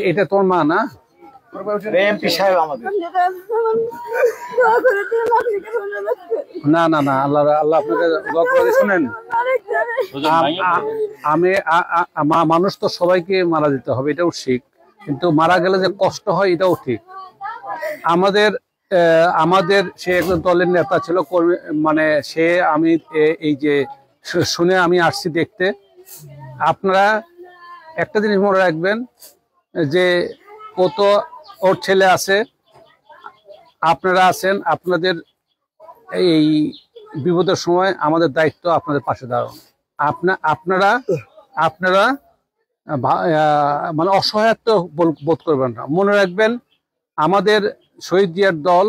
এটা তোমার মা না? এমপি সাহেব আমাদের। না না না, আল্লাহ আল্লাহ আপনাকে দোয়া করে। শুনেন, আমি মানুষ তো সবাইকে মারা যেতে হবে, এটাও ঠিক, কিন্তু মারা গেলে যে কষ্ট হয় এটাও ঠিক। আমাদের আমাদের সে একজন দলের নেতা ছিল, কর্মী, মানে সে, আমি এই যে শুনে আমি আসছি দেখতে। আপনারা একটা জিনিস মনে রাখবেন যে ও তো, ওর ছেলে আছে, আপনারা আছেন, আপনাদের এই বিপদের সময় আমাদের দায়িত্ব আপনাদের পাশে দাঁড়ানো। আপনারা আপনারা মানে অসহায়ত্ব বোধ করবেন না। মনে রাখবেন, আমাদের শহীদ জিয়ার দল,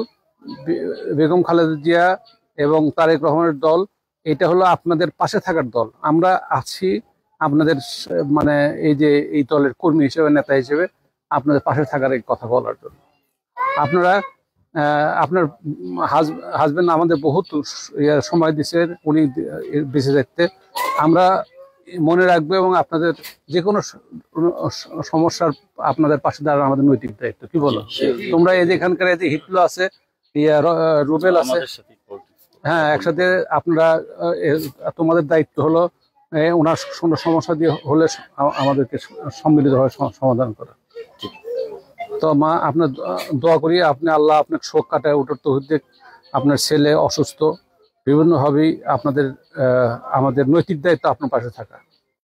বেগম খালেদা জিয়া এবং তারেক রহমানের দল, এটা হলো আপনাদের পাশে থাকার দল। আমরা আছি আপনাদের, মানে এই যে এই দলের কর্মী হিসেবে, নেতা হিসেবে আপনাদের পাশে থাকার এই কথা বলার জন্য। আপনারা, আপনার হাজবেন্ড আমাদের বহুত সময় দিচ্ছেন, উনি বেঁচে থাকতে। আমরা মনে রাখবো এবং আপনাদের যে কোনো সমস্যার আপনাদের পাশে দাঁড়ানো আমাদের নৈতিক দায়িত্ব। কি বলো তোমরা? এই যে এখানকার এই যে হিটলো আছে, রুবেল আছে, হ্যাঁ, একসাথে আপনারা, তোমাদের দায়িত্ব হলো ওনার কোনো সমস্যা দিয়ে হলে আমাদেরকে সম্মিলিতভাবে সমাধান করা। তো মা, আপনার দোয়া করি, আপনি আল্লাহ আপনার শোক কাটায় উঠার তৌফিক দিক। আপনার ছেলে অসুস্থ, বিভিন্নভাবেই আপনাদের আমাদের নৈতিক দায়িত্ব আপনার পাশে থাকা।